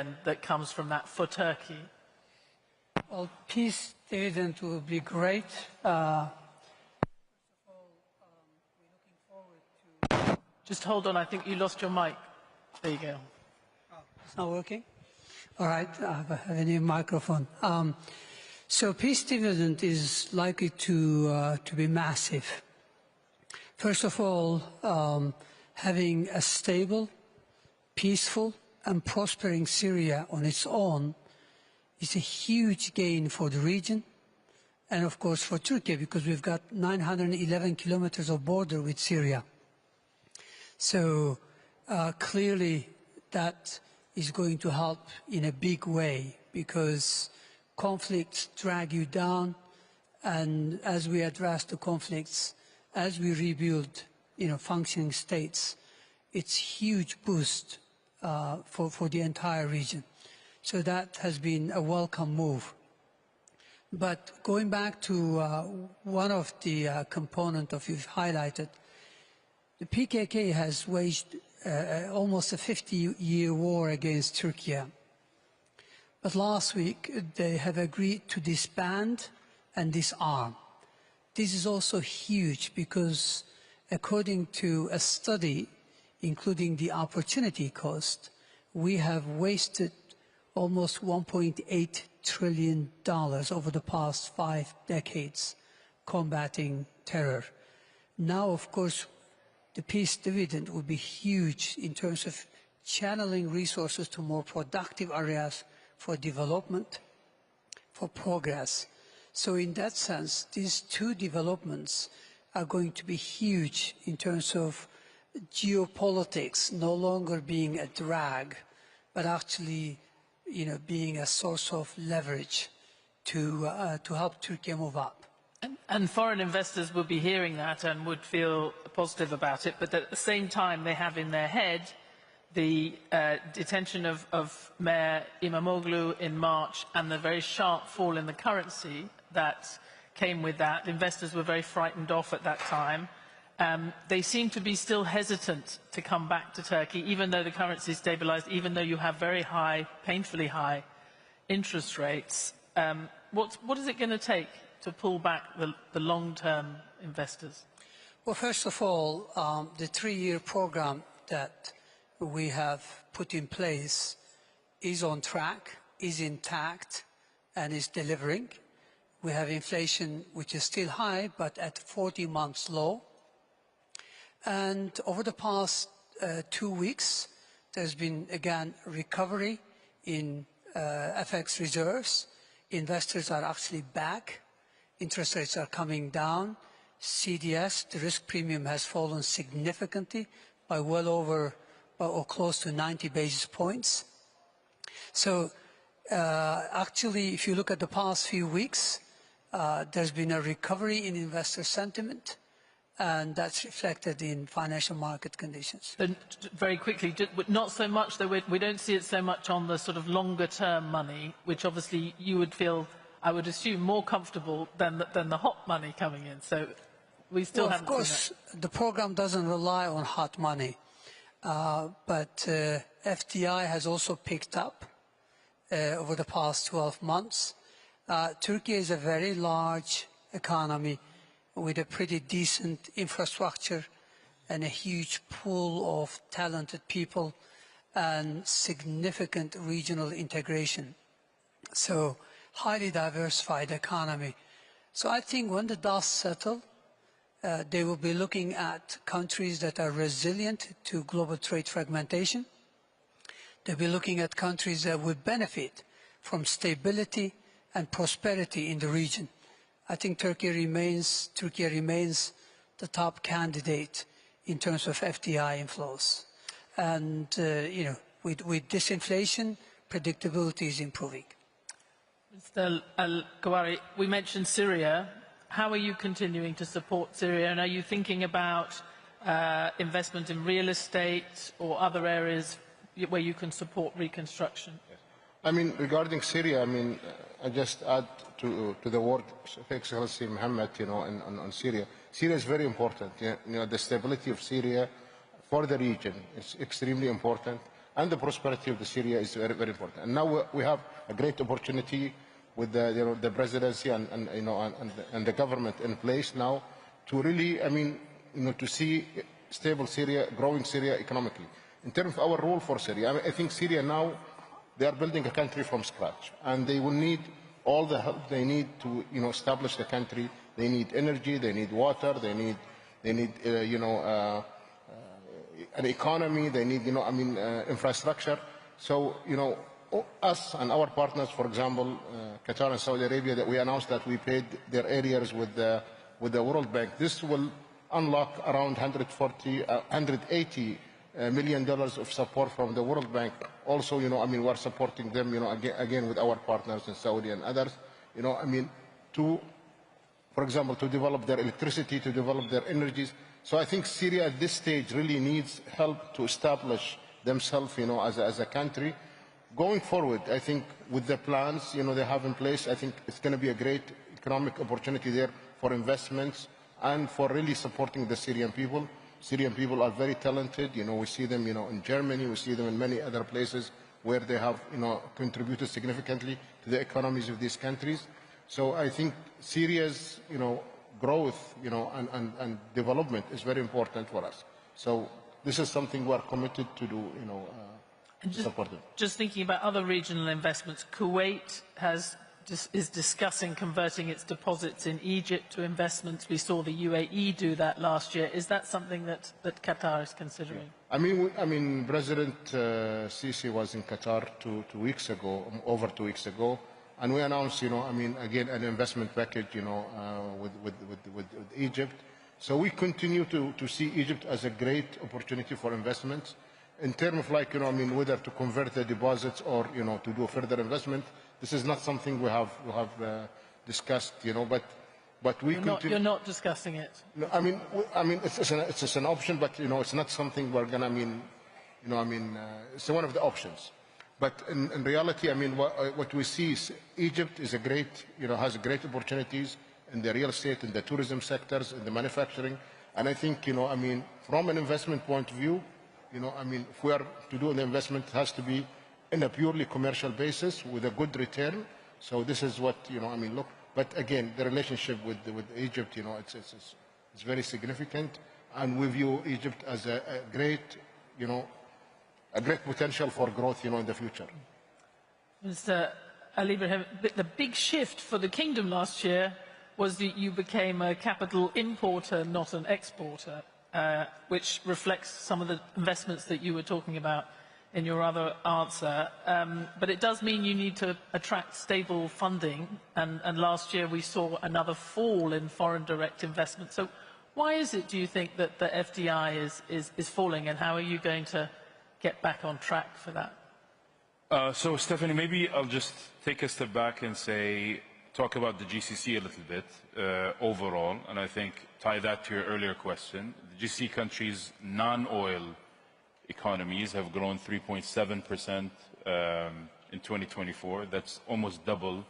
dividend that comes from that for Turkey? Well, peace dividend will be great. First of all, we're looking forward to... Just hold on, I think you lost your mic. There you go. Oh, it's not working? All right, I have a new microphone. So peace dividend is likely to be massive. First of all, having a stable, peaceful, and prospering Syria on its own is a huge gain for the region and, of course, for Turkey, because we've got 911 kilometers of border with Syria. So clearly that is going to help in a big way, because conflicts drag you down, and as we address the conflicts, as we rebuild, functioning states, it's huge boost for the entire region. So that has been a welcome move. But going back to one of the components of you've highlighted, the PKK has waged almost a 50-year war against Turkey. But last week they have agreed to disband and disarm. This is also huge because, according to a study, including the opportunity cost, we have wasted almost $1.8 trillion over the past 5 decades combating terror. Now, of course, the peace dividend will be huge in terms of channeling resources to more productive areas for development, for progress. So in that sense, these two developments are going to be huge in terms of geopolitics no longer being a drag, but actually, being a source of leverage to help Turkey move up. And foreign investors will be hearing that and would feel positive about it, but at the same time they have in their head the detention of Mayor Imamoglu in March and the very sharp fall in the currency that came with that. Investors were very frightened off at that time. They seem to be still hesitant to come back to Turkey, even though the currency is stabilized, even though you have very high, painfully high interest rates. What is it going to take to pull back the long-term investors? Well, first of all, the 3-year program that we have put in place is on track, is intact, and is delivering. We have inflation which is still high, but at 40 months low. And over the past 2 weeks, there's been, again, recovery in FX reserves. Investors are actually back. Interest rates are coming down. CDS, the risk premium, has fallen significantly by well over or close to 90 basis points. So actually, if you look at the past few weeks, there's been a recovery in investor sentiment, and that's reflected in financial market conditions. But very quickly, not so much, though we don't see it so much on the sort of longer-term money, which obviously you would feel, I would assume, more comfortable than the hot money coming in. So we still haven't seen that. Of course, the program doesn't rely on hot money, but FDI has also picked up over the past 12 months. Turkey is a very large economy with a pretty decent infrastructure and a huge pool of talented people and significant regional integration. So highly diversified economy. So I think when the dust settles, they will be looking at countries that are resilient to global trade fragmentation. They'll be looking at countries that would benefit from stability and prosperity in the region. I think Turkey remains the top candidate in terms of FDI inflows. And, with disinflation, predictability is improving. Mr. Al-Gawari, we mentioned Syria. How are you continuing to support Syria? And are you thinking about investment in real estate or other areas where you can support reconstruction? I mean, regarding Syria, I just add to the word of Excellency Mohammed, on Syria. Syria is very important. The stability of Syria for the region is extremely important. and the prosperity of the Syria is very, very important. And now we have a great opportunity with the, the presidency and the government in place now to really, to see stable Syria, growing Syria economically. In terms of our role for Syria, I think Syria now, they are building a country from scratch, and they will need all the help they need to, establish the country. They need energy, they need water, they need an economy, they need, infrastructure. So, us and our partners, for example, Qatar and Saudi Arabia, that we announced that we paid their arrears with the World Bank. This will unlock around $180 million of support from the World Bank. Also, we're supporting them, again with our partners in Saudi and others, for example, to develop their electricity, to develop their energies. So I think Syria at this stage really needs help to establish themselves, as a country. Going forward, I think with the plans, they have in place, I think it's going to be a great economic opportunity there for investments and for really supporting the Syrian people. Syrian people are very talented. We see them, in Germany, we see them in many other places where they have, contributed significantly to the economies of these countries. So I think Syria's, growth, and development is very important for us. So this is something we are committed to do, to support them. Just thinking about other regional investments, Kuwait is discussing converting its deposits in Egypt to investments. We saw the UAE do that last year. Is that something that Qatar is considering? Yeah. President Sisi was in Qatar over 2 weeks ago, and we announced, again, an investment package, with Egypt. So we continue to see Egypt as a great opportunity for investments. In terms of whether to convert the deposits or, to do further investment, this is not something we have discussed, but we continue. You're not discussing it. No, it's an option, but it's not something we're gonna. It's one of the options. But in reality, what we see is Egypt is has great opportunities in the real estate, in the tourism sectors, in the manufacturing, and I think from an investment point of view, if we are to do an investment, it has to be in a purely commercial basis with a good return. So this is what look. But again, the relationship with Egypt, it's very significant, and we view Egypt as a great, a great potential for growth, in the future. Mr. Ali Ibrahim, the big shift for the kingdom last year was that you became a capital importer, not an exporter, which reflects some of the investments that you were talking about in your other answer. But it does mean you need to attract stable funding, and last year we saw another fall in foreign direct investment. So why is it, do you think, that the FDI is falling, and how are you going to get back on track for that? So Stephanie, maybe I'll just take a step back and talk about the GCC a little bit overall, and I think tie that to your earlier question. The GCC countries' non-oil economies have grown 3.7% in 2024. That's almost double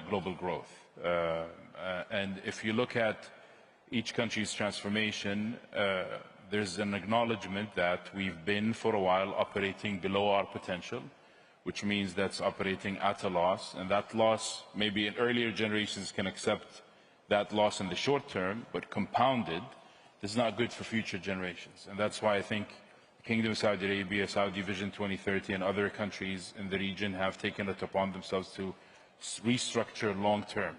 global growth. And if you look at each country's transformation, there's an acknowledgement that we've been for a while operating below our potential, which means that's operating at a loss, and that loss, maybe in earlier generations can accept that loss in the short term, but compounded is not good for future generations. And that's why I think the Kingdom of Saudi Arabia, Saudi Vision 2030, and other countries in the region have taken it upon themselves to restructure long term.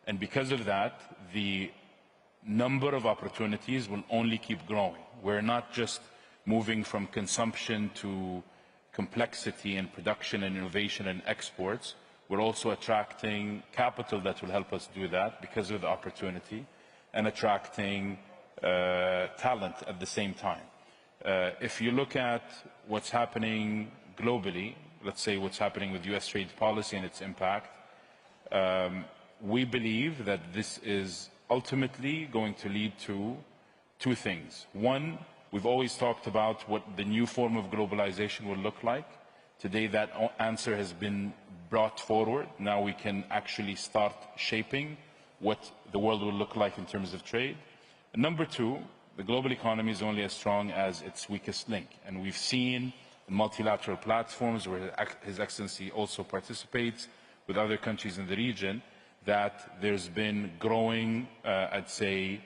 And because of that, the number of opportunities will only keep growing. We're not just moving from consumption to complexity and production and innovation and exports. We're also attracting capital that will help us do that because of the opportunity, and attracting talent at the same time. If you look at what's happening globally, let's say what's happening with US trade policy and its impact, we believe that this is ultimately going to lead to two things. One, we've always talked about what the new form of globalization will look like. Today that answer has been brought forward. Now we can actually start shaping what the world will look like in terms of trade. And number two, the global economy is only as strong as its weakest link. And we've seen multilateral platforms where His Excellency also participates with other countries in the region, that there's been growing, I'd say,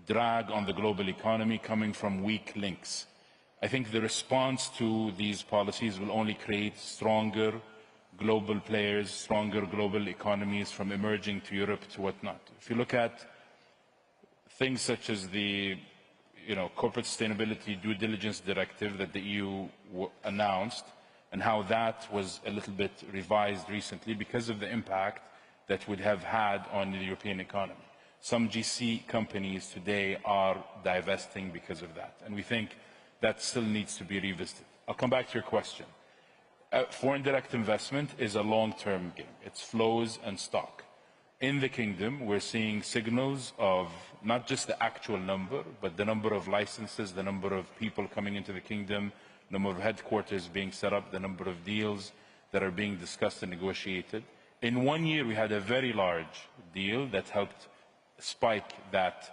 drag on the global economy coming from weak links. I think the response to these policies will only create stronger global players, stronger global economies from emerging to Europe to whatnot. If you look at things such as the Corporate Sustainability Due Diligence Directive that the EU announced, and how that was a little bit revised recently because of the impact that would have had on the European economy. Some GC companies today are divesting because of that, and we think that still needs to be revisited. I'll come back to your question. Foreign direct investment is a long-term game. It's flows and stock. In the Kingdom, we're seeing signals of not just the actual number, but the number of licenses, the number of people coming into the Kingdom, the number of headquarters being set up, the number of deals that are being discussed and negotiated. In 1 year, we had a very large deal that helped spike that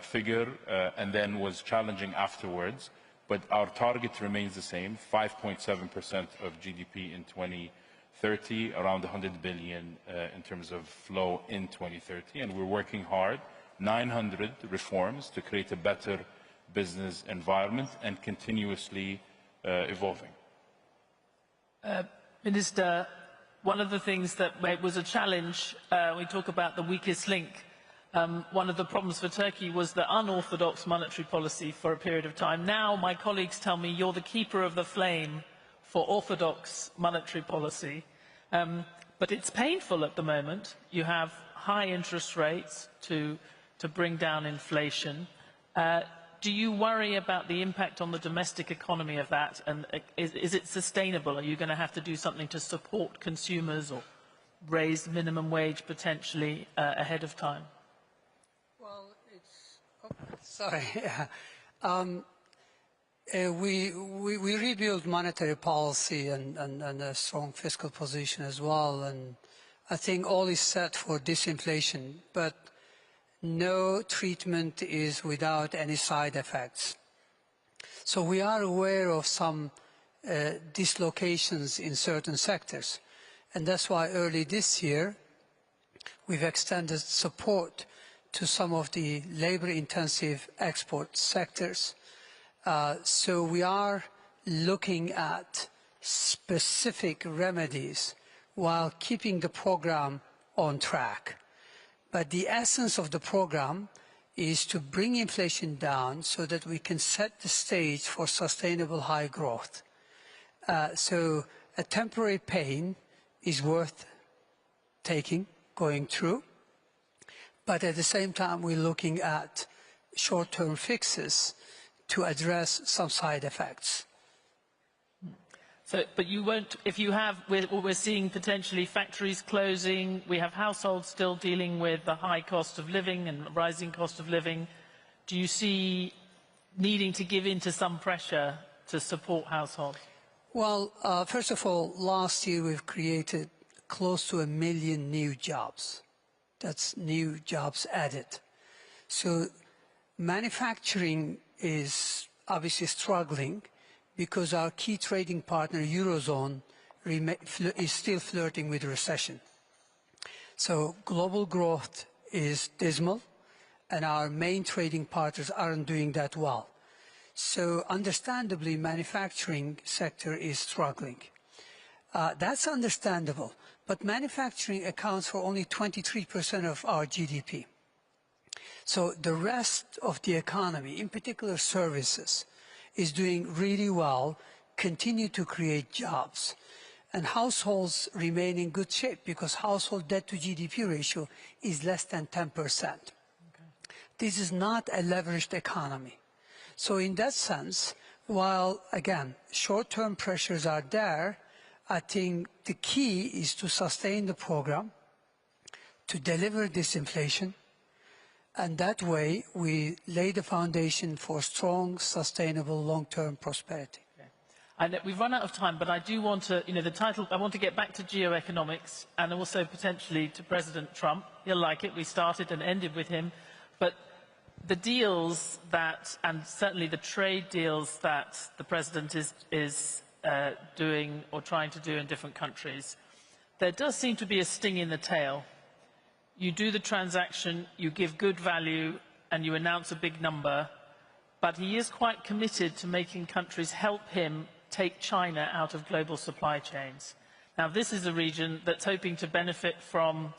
figure and then was challenging afterwards. But our target remains the same, 5.7% of GDP in 2030, around 100 billion in terms of flow in 2030. And we're working hard, 900 reforms to create a better business environment and continuously evolving. Minister, one of the things that was a challenge, we talk about the weakest link. One of the problems for Turkey was the unorthodox monetary policy for a period of time. Now, my colleagues tell me you're the keeper of the flame for orthodox monetary policy. But it's painful at the moment. You have high interest rates to bring down inflation. Do you worry about the impact on the domestic economy of that? And is it sustainable? Are you going to have to do something to support consumers or raise minimum wage potentially ahead of time? Well, sorry. We rebuilt monetary policy and a strong fiscal position as well. And I think all is set for disinflation. But no treatment is without any side effects. So we are aware of some dislocations in certain sectors. And that's why early this year, we've extended support to some of the labor-intensive export sectors. So we are looking at specific remedies while keeping the program on track. But the essence of the program is to bring inflation down so that we can set the stage for sustainable high growth. So a temporary pain is worth taking, going through. But at the same time, we're looking at short-term fixes to address some side effects. So, but you won't, if you have, we're seeing potentially factories closing, we have households still dealing with the high cost of living and rising cost of living. Do you see needing to give in to some pressure to support households? Well, first of all, last year we've created close to 1 million new jobs. That's new jobs added. So manufacturing is obviously struggling because our key trading partner, Eurozone, is still flirting with recession. So global growth is dismal, and our main trading partners aren't doing that well. So understandably, manufacturing sector is struggling. That's understandable, but manufacturing accounts for only 23% of our GDP. So the rest of the economy, in particular services, is doing really well, continue to create jobs. And households remain in good shape because household debt to GDP ratio is less than 10%. Okay. This is not a leveraged economy. So in that sense, while, again, short-term pressures are there, I think the key is to sustain the program, to deliver disinflation, and that way we lay the foundation for strong, sustainable, long-term prosperity. Okay. And we've run out of time, but I do want to, the title, I want to get back to geoeconomics and also potentially to President Trump. He'll like it. We started and ended with him. But the deals that, and certainly the trade deals that the President is doing or trying to do in different countries, there does seem to be a sting in the tail. You do the transaction, you give good value, and you announce a big number, but he is quite committed to making countries help him take China out of global supply chains. Now, this is a region that's hoping to benefit from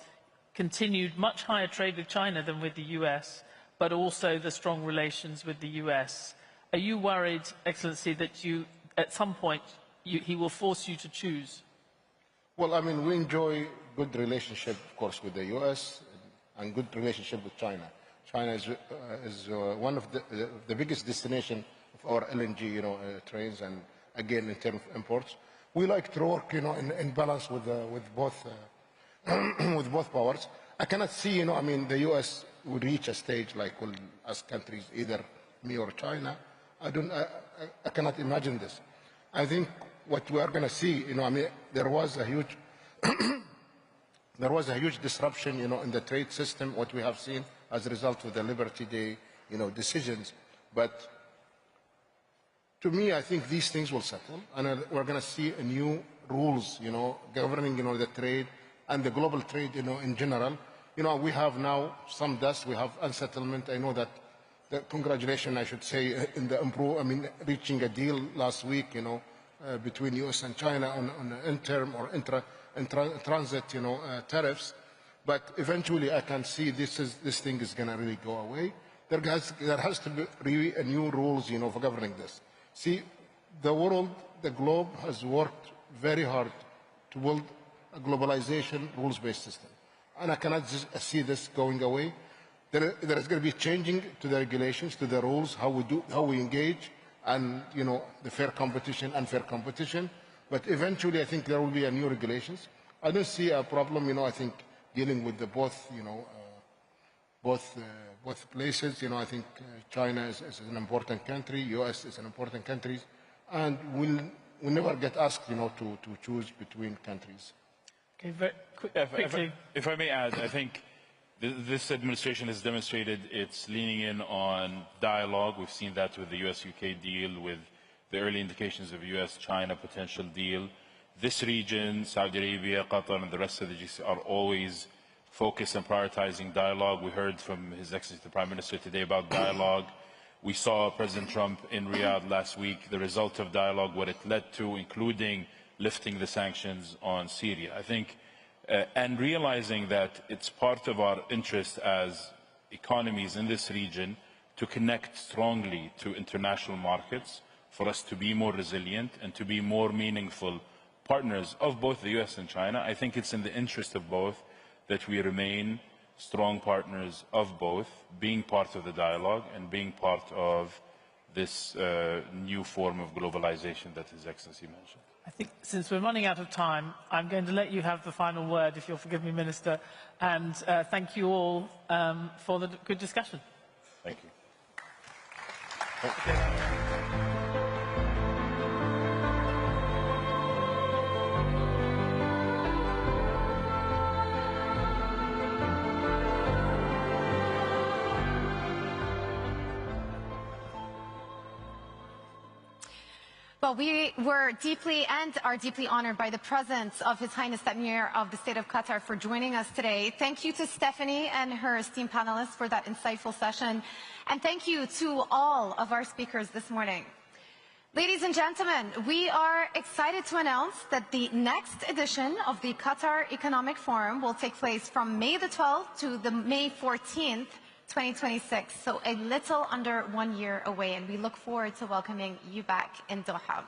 continued much higher trade with China than with the US, but also the strong relations with the US. Are you worried, Excellency, that at some point he will force you to choose? Well, I mean, we enjoy good relationship, of course, with the US and good relationship with China. China is one of the biggest destination of our LNG, trains, and again, in terms of imports. We like to work, in balance with both with both powers. I cannot see, I mean, the US will reach a stage like will us countries, either me or China. I cannot imagine this. I think what we are going to see, I mean, there was a huge there was a huge disruption, in the trade system, what we have seen as a result of the Liberty Day, decisions. But to me, I think these things will settle, and we're going to see a new rules, governing, the trade and the global trade, in general. We have now some dust, we have unsettlement. I know that congratulations, I should say, in the reaching a deal last week, between US and China on interim or transit, tariffs. But eventually, I can see this thing is going to really go away. There has to be really a new rules, for governing this. See, the world, the globe has worked very hard to build a globalization rules-based system, and I cannot just see this going away. There is going to be changing to the regulations, to the rules, how we engage, and the fair competition, unfair competition. But eventually, I think there will be a new regulations. I don't see a problem. I think dealing with the both places. I think China is an important country, US is an important country, and we'll never get asked, to choose between countries. Okay, very quickly. If I may add, I think this administration has demonstrated its leaning in on dialogue. We've seen that with the US-UK deal, with the early indications of US-China potential deal. This region, Saudi Arabia, Qatar, and the rest of the GCC are always focused on prioritizing dialogue. We heard from His Excellency the Prime Minister today about dialogue. We saw President Trump in Riyadh last week, the result of dialogue, what it led to, including lifting the sanctions on Syria. I think, and realizing that it's part of our interest as economies in this region to connect strongly to international markets, for us to be more resilient and to be more meaningful partners of both the US and China. I think it's in the interest of both that we remain strong partners of both, being part of the dialogue and being part of this new form of globalization that His Excellency mentioned. I think since we're running out of time, I'm going to let you have the final word, if you'll forgive me, Minister, and thank you all for the good discussion. Thank you. Well, we were deeply and are deeply honored by the presence of His Highness the Emir of the State of Qatar for joining us today. Thank you to Stephanie and her esteemed panelists for that insightful session. And thank you to all of our speakers this morning. Ladies and gentlemen, we are excited to announce that the next edition of the Qatar Economic Forum will take place from May the 12th to the May 14th, 2026, so a little under 1 year away, and we look forward to welcoming you back in Doha.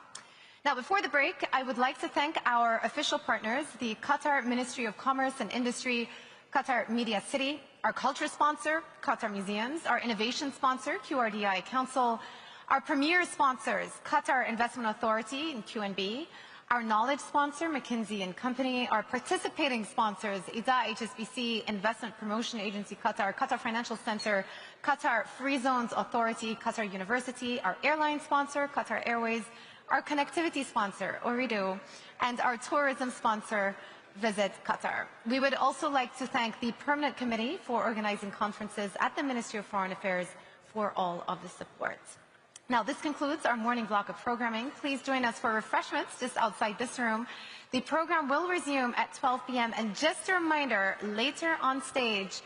Now, before the break, I would like to thank our official partners, the Qatar Ministry of Commerce and Industry, Qatar Media City, our culture sponsor, Qatar Museums, our innovation sponsor, QRDI Council, our premier sponsors, Qatar Investment Authority and QNB, our knowledge sponsor, McKinsey & Company, our participating sponsors, IDA HSBC, Investment Promotion Agency Qatar, Qatar Financial Center, Qatar Free Zones Authority, Qatar University, our airline sponsor, Qatar Airways, our connectivity sponsor, Ooredoo, and our tourism sponsor, Visit Qatar. We would also like to thank the Permanent Committee for organizing conferences at the Ministry of Foreign Affairs for all of the support. Now, this concludes our morning block of programming. Please join us for refreshments just outside this room. The program will resume at 12 p.m. And just a reminder, later on stage,